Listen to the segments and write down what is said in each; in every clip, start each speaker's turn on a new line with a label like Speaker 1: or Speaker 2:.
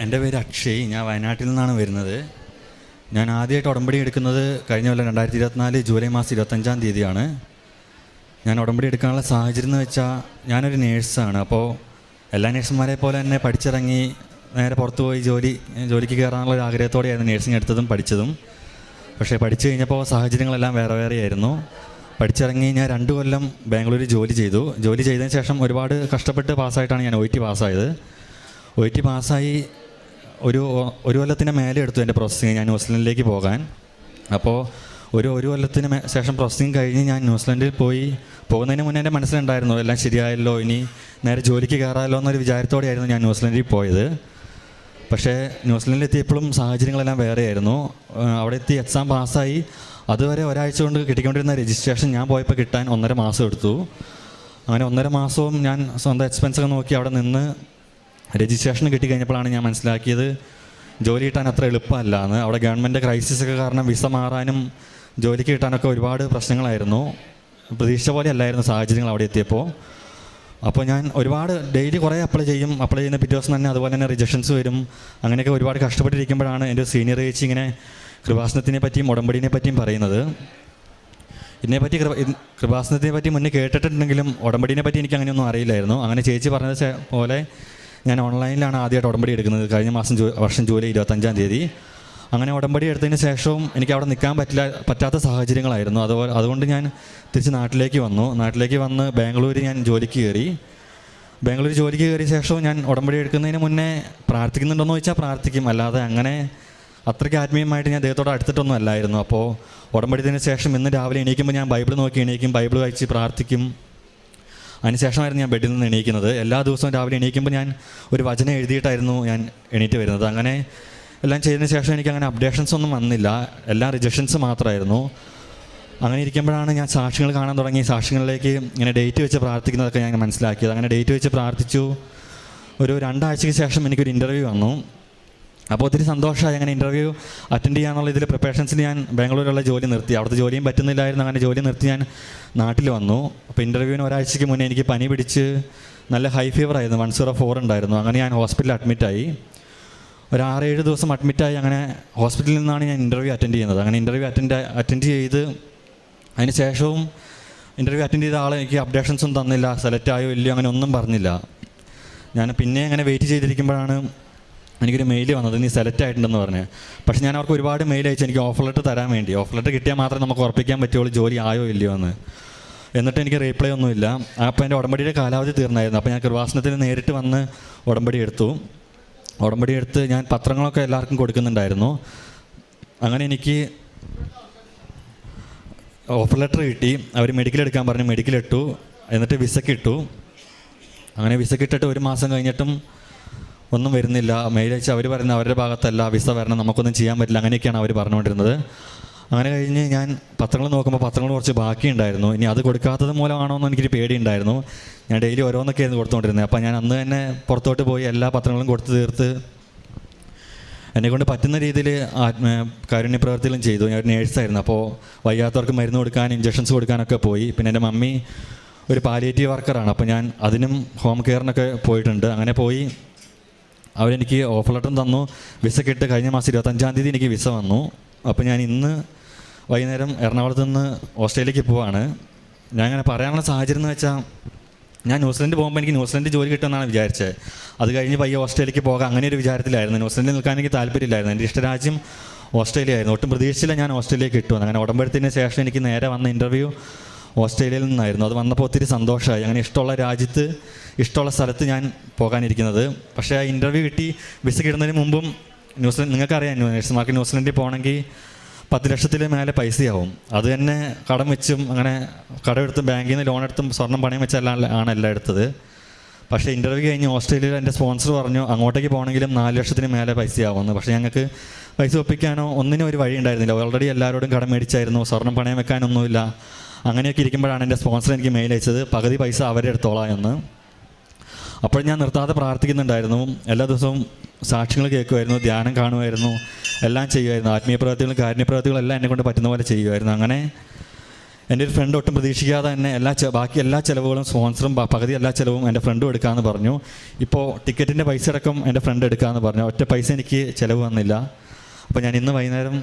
Speaker 1: എൻ്റെ പേര് അക്ഷയ്. ഞാൻ വയനാട്ടിൽ നിന്നാണ് വരുന്നത്. ഞാൻ ആദ്യമായിട്ട് ഉടമ്പടി എടുക്കുന്നത് കഴിഞ്ഞ കൊല്ലം 2024 ജൂലൈ മാസം 25-ാം തീയതിയാണ്. ഞാൻ ഉടമ്പടി എടുക്കാനുള്ള സാഹചര്യം എന്ന് വെച്ചാൽ ഞാനൊരു നേഴ്സാണ്. അപ്പോൾ എല്ലാ നേഴ്സുമാരെ പോലെ തന്നെ പഠിച്ചിറങ്ങി നേരെ പുറത്ത് പോയി ജോലിക്ക് കയറാനുള്ള ഒരു ആഗ്രഹത്തോടെയായിരുന്നു നേഴ്സിംഗ് എടുത്തതും പഠിച്ചതും. പക്ഷേ പഠിച്ചു കഴിഞ്ഞപ്പോൾ സാഹചര്യങ്ങളെല്ലാം വേറെ വേറെയായിരുന്നു. പഠിച്ചിറങ്ങി ഞാൻ 2 കൊല്ലം ബാംഗ്ലൂരിൽ ജോലി ചെയ്തു. ജോലി ചെയ്തതിന് ശേഷം ഒരുപാട് കഷ്ടപ്പെട്ട് പാസ്സായിട്ടാണ് ഞാൻ OET പാസ്സായത്. OET പാസ്സായി ഒരു കൊല്ലത്തിന് മേലെ എടുത്തു എൻ്റെ പ്രോസസ്സിങ് ഞാൻ ന്യൂസിലൻഡിലേക്ക് പോകാൻ. അപ്പോൾ ഒരു കൊല്ലത്തിന് ശേഷം പ്രോസസ്സിങ് കഴിഞ്ഞ് ഞാൻ ന്യൂസിലൻഡിൽ പോകുന്നതിന് മുന്നേ എൻ്റെ മനസ്സിലുണ്ടായിരുന്നു എല്ലാം ശരിയായല്ലോ, ഇനി നേരെ ജോലിക്ക് കയറാമല്ലോ എന്നൊരു വിചാരത്തോടെയായിരുന്നു ഞാൻ ന്യൂസിലൻഡിൽ പോയത്. പക്ഷേ ന്യൂസിലൻഡിൽ എത്തിയപ്പോഴും സാഹചര്യങ്ങളെല്ലാം വേറെയായിരുന്നു. അവിടെ എത്തി എക്സാം പാസ്സായി. അതുവരെ ഒരാഴ്ച കൊണ്ട് കിട്ടിക്കൊണ്ടിരുന്ന രജിസ്ട്രേഷൻ ഞാൻ പോയപ്പോൾ കിട്ടാൻ 1.5 മാസം എടുത്തു. അങ്ങനെ 1.5 മാസവും ഞാൻ സ്വന്തം എക്സ്പെൻസൊക്കെ നോക്കി അവിടെ നിന്ന് രജിസ്ട്രേഷൻ കിട്ടിക്കഴിഞ്ഞപ്പോഴാണ് ഞാൻ മനസ്സിലാക്കിയത് ജോലി കിട്ടാൻ അത്ര എളുപ്പമല്ല എന്ന്. അവിടെ ഗവൺമെൻറ് ക്രൈസിസൊക്കെ കാരണം വിസ മാറാനും ജോലിക്ക് കിട്ടാനൊക്കെ ഒരുപാട് പ്രശ്നങ്ങളായിരുന്നു. പ്രതീക്ഷിച്ച പോലെ അല്ലായിരുന്നു സാഹചര്യങ്ങൾ അവിടെ എത്തിയപ്പോൾ. അപ്പോൾ ഞാൻ ഒരുപാട് ഡെയിലി കുറേ അപ്ലൈ ചെയ്യുന്ന പിറ്റേ ദിവസം തന്നെ അതുപോലെ തന്നെ റിജക്ഷൻസ് വരും. അങ്ങനെയൊക്കെ ഒരുപാട് കഷ്ടപ്പെട്ടിരിക്കുമ്പോഴാണ് എൻ്റെ സീനിയർ ചേച്ചി ഇങ്ങനെ കൃപാസനത്തിനെ പറ്റിയും ഉടമ്പടിനെ പറ്റിയും പറയുന്നത്. ഇതിനെപ്പറ്റി കൃപാസനത്തിനെ പറ്റി മുന്നേ കേട്ടിട്ടുണ്ടെങ്കിലും ഉടമ്പടിനെ പറ്റി എനിക്ക് അങ്ങനെയൊന്നും അറിയില്ലായിരുന്നു. അങ്ങനെ ചേച്ചി പറഞ്ഞത് പോലെ ഞാൻ ഓൺലൈനിലാണ് ആദ്യമായിട്ട് ഉടമ്പടി എടുക്കുന്നത് കഴിഞ്ഞ വർഷം ജൂലൈ 25-ാം തീയതി. അങ്ങനെ ഉടമ്പടി എടുത്തതിന് ശേഷവും എനിക്ക് അവിടെ നിൽക്കാൻ പറ്റാത്ത സാഹചര്യങ്ങളായിരുന്നു. അതുകൊണ്ട് ഞാൻ തിരിച്ച് നാട്ടിലേക്ക് വന്ന് ബാംഗ്ലൂരിൽ ഞാൻ ജോലിക്ക് കയറി കയറിയ ശേഷവും ഞാൻ ഉടമ്പടി എടുക്കുന്നതിന് മുന്നേ പ്രാർത്ഥിക്കുന്നുണ്ടോയെന്ന് ചോദിച്ചാൽ പ്രാർത്ഥിക്കും, അല്ലാതെ അങ്ങനെ അത്രയ്ക്ക് ആത്മീയമായിട്ട് ഞാൻ ദൈവത്തോട് അടുത്തിട്ടൊന്നും അല്ലായിരുന്നു. അപ്പോൾ ഉടമ്പടിയതിന് ശേഷം ഇന്ന് രാവിലെ എണീക്കുമ്പോൾ ഞാൻ ബൈബിൾ നോക്കി എണീക്കും, ബൈബിൾ വായിച്ച് പ്രാർത്ഥിക്കും. അതിനുശേഷമായിരുന്നു ഞാൻ ബെഡിൽ നിന്ന് എണീക്കുന്നത്. എല്ലാ ദിവസവും രാവിലെ എണീക്കുമ്പോൾ ഞാൻ ഒരു വചനം എഴുതിയിട്ടായിരുന്നു ഞാൻ എണീറ്റ് വരുന്നത്. അങ്ങനെ എല്ലാം ചെയ്തതിന് ശേഷം എനിക്ക് അങ്ങനെ അപ്ഡേഷൻസ് ഒന്നും വന്നില്ല, എല്ലാം റിജക്ഷൻസ് മാത്രമായിരുന്നു. അങ്ങനെ ഇരിക്കുമ്പോഴാണ് ഞാൻ സാക്ഷ്യങ്ങൾ കാണാൻ തുടങ്ങി. സാക്ഷ്യങ്ങളിലേക്ക് ഇങ്ങനെ ഡേറ്റ് വെച്ച് പ്രാർത്ഥിക്കുന്നതൊക്കെ ഞാൻ മനസ്സിലാക്കിയത്. അങ്ങനെ ഡേറ്റ് വെച്ച് പ്രാർത്ഥിച്ചു. ഒരു 2 ആഴ്ചയ്ക്ക് ശേഷം എനിക്കൊരു ഇൻ്റർവ്യൂ വന്നു. അപ്പോൾ ഒത്തിരി സന്തോഷമായി. അങ്ങനെ ഇൻ്റർവ്യൂ അറ്റൻഡ് ചെയ്യാനുള്ള ഇതിൽ പ്രിപ്പറേഷൻസിൽ ഞാൻ ബാംഗ്ലൂരിലുള്ള ജോലി നിർത്തി. അവിടുത്തെ ജോലിയും പറ്റുന്നില്ലായിരുന്നു. അങ്ങനെ ജോലി നിർത്തി ഞാൻ നാട്ടിൽ വന്നു. അപ്പോൾ ഇൻ്റർവ്യൂവിന് ഒരാഴ്ചയ്ക്ക് മുന്നേ എനിക്ക് പനി പിടിച്ച് നല്ല ഹൈ ഫീവർ ആയിരുന്നു, 104 ഉണ്ടായിരുന്നു. അങ്ങനെ ഞാൻ ഹോസ്പിറ്റലിൽ അഡ്മിറ്റായി. ഒരു 6-7 ദിവസം അഡ്മിറ്റായി. അങ്ങനെ ഹോസ്പിറ്റലിൽ നിന്നാണ് ഞാൻ ഇൻ്റർവ്യൂ അറ്റൻഡ് ചെയ്യുന്നത്. അങ്ങനെ ഇൻ്റർവ്യൂ അറ്റൻഡ് ചെയ്ത് അതിന് ശേഷവും ഇൻ്റർവ്യൂ അറ്റൻഡ് ചെയ്ത ആൾ എനിക്ക് അപ്ഡേഷൻസും തന്നില്ല, സെലക്ട് ആയോ ഇല്ലയോ അങ്ങനെ ഒന്നും പറഞ്ഞില്ല. ഞാൻ പിന്നെ അങ്ങനെ വെയിറ്റ് ചെയ്തിരിക്കുമ്പോഴാണ് എനിക്കൊരു മെയിൽ വന്നത്, നീ സെലക്ട് ആയിട്ടുണ്ടെന്ന് പറഞ്ഞ്. പക്ഷേ ഞാൻ അവർക്ക് ഒരുപാട് മെയിൽ അയച്ചു എനിക്ക് ഓഫർ ലെറ്റർ തരാൻ വേണ്ടി. ഓഫർ ലെറ്റർ കിട്ടിയാൽ മാത്രമേ നമുക്ക് ഉറപ്പിക്കാൻ പറ്റുള്ളൂ ജോലി ആയോ ഇല്ലയോ എന്ന്. എന്നിട്ട് എനിക്ക് റീപ്ലൈ ഒന്നുമില്ല. അപ്പോൾ എൻ്റെ ഉടമ്പടിയുടെ കാലാവധി തീർന്നായിരുന്നു. അപ്പോൾ ഞാൻ കൃപാസനത്തിൽ നേരിട്ട് വന്ന് ഉടമ്പടി എടുത്ത് ഞാൻ പത്രങ്ങളൊക്കെ എല്ലാവർക്കും കൊടുക്കുന്നുണ്ടായിരുന്നു. അങ്ങനെ എനിക്ക് ഓഫർ ലെറ്റർ കിട്ടി. അവർ മെഡിക്കൽ എടുക്കാൻ പറഞ്ഞു, മെഡിക്കൽ ഇട്ടു. എന്നിട്ട് വിസയ്ക്ക് ഇട്ടു. അങ്ങനെ വിസയ്ക്ക് ഇട്ടിട്ട് 1 മാസം കഴിഞ്ഞിട്ടും ഒന്നും വരുന്നില്ല. മെയിൽ അയച്ച് അവർ പറയുന്നത് അവരുടെ ഭാഗത്തല്ല, വിസ വരണം, നമുക്കൊന്നും ചെയ്യാൻ പറ്റില്ല, അങ്ങനെയൊക്കെയാണ് അവർ പറഞ്ഞുകൊണ്ടിരുന്നത്. അങ്ങനെ കഴിഞ്ഞ് ഞാൻ പത്രങ്ങൾ നോക്കുമ്പോൾ പത്രങ്ങൾ കുറച്ച് ബാക്കിയുണ്ടായിരുന്നു. ഇനി അത് കൊടുക്കാത്തത് മൂലമാണോ എന്ന് എനിക്കൊരു പേടിയുണ്ടായിരുന്നു. ഞാൻ ഡെയിലി ഓരോന്നൊക്കെയായിരുന്നു കൊടുത്തുകൊണ്ടിരുന്നത്. അപ്പോൾ ഞാൻ അന്ന് തന്നെ പുറത്തോട്ട് പോയി എല്ലാ പത്രങ്ങളും കൊടുത്തു തീർത്ത് എന്നെക്കൊണ്ട് പറ്റുന്ന രീതിയിൽ കാരുണ്യ പ്രവർത്തികളും ചെയ്തു. ഞാൻ ഒരു നേഴ്സായിരുന്നു. അപ്പോൾ വയ്യാത്തവർക്ക് മരുന്ന് കൊടുക്കാൻ, ഇഞ്ചക്ഷൻസ് കൊടുക്കാനൊക്കെ പോയി. പിന്നെ എൻ്റെ മമ്മി ഒരു പാലിയേറ്റീവ് വർക്കറാണ്. അപ്പോൾ ഞാൻ അതിനും ഹോം കെയറിനൊക്കെ പോയിട്ടുണ്ട്. അങ്ങനെ പോയി അവരെനിക്ക് ഓഫർ ലെറ്ററും തന്നു, വിസ കിട്ട്. കഴിഞ്ഞ മാസം 25-ാം തീയതി എനിക്ക് വിസ വന്നു. അപ്പോൾ ഞാൻ ഇന്ന് വൈകുന്നേരം എറണാകുളത്ത് നിന്ന് ഓസ്ട്രേലിയക്ക് പോവാണ്. ഞാൻ അങ്ങനെ പറയാനുള്ള സാഹചര്യം എന്ന് വെച്ചാൽ ഞാൻ ന്യൂസിലൻഡ് പോകുമ്പോൾ എനിക്ക് ന്യൂസിലൻഡ് ജോലി കിട്ടുമെന്നാണ് വിചാരിച്ചത്. അത് കഴിഞ്ഞ് പയ്യെ ഓസ്ട്രേലിയക്ക് പോകാം അങ്ങനെ ഒരു വിചാരത്തിലായിരുന്നു. ന്യൂസിലൻഡിൽ നിൽക്കാൻ എനിക്ക് താല്പര്യമില്ലായിരുന്നു. എൻ്റെ ഇഷ്ടരാജ്യം ഓസ്ട്രേലിയ ആയിരുന്നു. ഒട്ടും പ്രതീക്ഷിച്ചില്ല ഞാൻ ഓസ്ട്രേലിയക്ക് കിട്ടുമെന്ന്. അങ്ങനെ ഉടമ്പെടുത്തതിന് ശേഷം എനിക്ക് നേരെ വന്ന ഇൻ്റർവ്യൂ ഓസ്ട്രേലിയയിൽ നിന്നായിരുന്നു. അത് വന്നപ്പോൾ ഒത്തിരി സന്തോഷമായി. അങ്ങനെ ഇഷ്ടമുള്ള രാജ്യത്ത് ഇഷ്ടമുള്ള സ്ഥലത്ത് ഞാൻ പോകാനിരിക്കുന്നത്. പക്ഷേ ആ ഇൻ്റർവ്യൂ കിട്ടി വിസ കിട്ടുന്നതിന് മുമ്പും നിങ്ങൾക്കറിയാം നേഴ്സുമാർക്ക് ന്യൂസിലൻഡിൽ പോകണമെങ്കിൽ 10 ലക്ഷത്തിൽ മേലെ പൈസയാവും. അത് തന്നെ കടം വെച്ചും അങ്ങനെ കടമെടുത്തും ബാങ്കിൽ നിന്ന് ലോൺ എടുത്തും സ്വർണ്ണം പണയം വെച്ചെല്ലാം എല്ലാം എടുത്തത്. പക്ഷേ ഇൻ്റർവ്യൂ കഴിഞ്ഞ് ഓസ്ട്രേലിയയിൽ എൻ്റെ സ്പോൺസർ പറഞ്ഞു അങ്ങോട്ടേക്ക് പോകണമെങ്കിലും 4 ലക്ഷത്തിന് മേലെ പൈസയാവുമെന്ന്. പക്ഷേ ഞങ്ങൾക്ക് പൈസ ഒപ്പിക്കാനോ ഒന്നിനും ഒരു വഴി ഉണ്ടായിരുന്നില്ല. ഓൾറെഡി എല്ലാവരോടും കടം മേടിച്ചായിരുന്നു, സ്വർണ്ണം പണയം വെക്കാനൊന്നുമില്ല. അങ്ങനെയൊക്കെ ഇരിക്കുമ്പോഴാണ് എൻ്റെ സ്പോൺസർ എനിക്ക് മെയിൽ അയച്ചത് പകുതി പൈസ അവരെ എടുത്തോളാം എന്ന്. അപ്പോൾ ഞാൻ നിർത്താതെ പ്രാർത്ഥിക്കുന്നുണ്ടായിരുന്നു. എല്ലാ ദിവസവും സാക്ഷ്യങ്ങൾ കേൾക്കുമായിരുന്നു, ധ്യാനം കാണുമായിരുന്നു, എല്ലാം ചെയ്യുമായിരുന്നു. ആത്മീയ പ്രവൃത്തികളും കാരുണ്യ പ്രവൃത്തികളും എല്ലാം എന്നെക്കൊണ്ട് പറ്റുന്ന പോലെ ചെയ്യുമായിരുന്നു. അങ്ങനെ എൻ്റെ ഒരു ഫ്രണ്ട് ഒട്ടും പ്രതീക്ഷിക്കാതെ തന്നെ ബാക്കി എല്ലാ ചിലവുകളും സ്പോൺസറും പകുതി എല്ലാ ചിലവും എൻ്റെ ഫ്രണ്ടും എടുക്കാമെന്ന് പറഞ്ഞു. ഇപ്പോൾ ടിക്കറ്റിൻ്റെ പൈസ അടക്കം എൻ്റെ ഫ്രണ്ട് എടുക്കാമെന്ന് പറഞ്ഞു. ഒറ്റ പൈസ എനിക്ക് ചിലവ് വന്നില്ല. അപ്പോൾ ഞാൻ ഇന്ന് വൈകുന്നേരം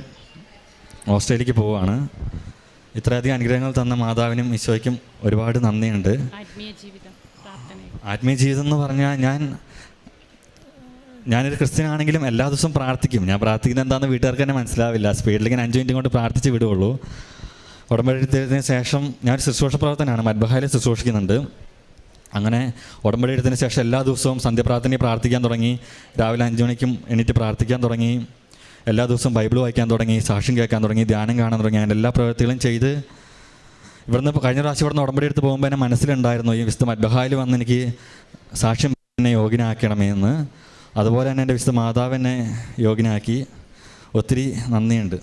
Speaker 1: ഓസ്ട്രേലിയക്ക് പോവുകയാണ്. ഇത്രയധികം അനുഗ്രഹങ്ങൾ തന്ന മാതാവിനും ഈശോയ്ക്കും ഒരുപാട് നന്ദിയുണ്ട്. ആത്മീയ ജീവിതം എന്ന് പറഞ്ഞാൽ ഞാനൊരു ക്രിസ്ത്യനാണെങ്കിലും എല്ലാ ദിവസവും പ്രാർത്ഥിക്കും. ഞാൻ പ്രാർത്ഥിക്കുന്നത് എന്താണെന്ന് വീട്ടുകാർക്ക് തന്നെ മനസ്സിലാവില്ല. സ്പീഡിൽ ഇങ്ങനെ 5 മിനിറ്റ് കൊണ്ട് പ്രാർത്ഥിച്ച് വിടുകയുള്ളൂ. ഉടമ്പടി എടുത്തതിന് ശേഷം ഞാൻ ശുശ്രൂഷ പ്രവർത്തനമാണ്, മദ്ബഹായിൽ ശുശ്രൂഷിക്കുന്നുണ്ട്. അങ്ങനെ ഉടമ്പടി എടുത്തതിന് ശേഷം എല്ലാ ദിവസവും സന്ധ്യപ്രാർത്ഥനയിൽ പ്രാർത്ഥിക്കാൻ തുടങ്ങി. രാവിലെ 5 മണിക്കും എണീറ്റ് പ്രാർത്ഥിക്കാൻ തുടങ്ങി. എല്ലാ ദിവസവും ബൈബിൾ വായിക്കാൻ തുടങ്ങി, സാക്ഷ്യം കേൾക്കാൻ തുടങ്ങി, ധ്യാനം കാണാൻ തുടങ്ങി. അങ്ങനെ എല്ലാ പ്രവൃത്തികളും ചെയ്ത് ഇവിടുന്ന് കഴിഞ്ഞ പ്രാവശ്യം ഇവിടുന്ന് ഉടമ്പടി എടുത്ത് പോകുമ്പോൾ എന്നെ മനസ്സിലുണ്ടായിരുന്നു ഈ വിശുദ്ധ മദ്ബഹായിൽ വന്ന് എനിക്ക് സാക്ഷ്യം എന്നെ യോഗ്യനാക്കണമേ എന്ന്. അതുപോലെ തന്നെ എൻ്റെ വിശുദ്ധ മാതാവ് എന്നെ യോഗ്യനാക്കി. ഒത്തിരി നന്ദിയുണ്ട്.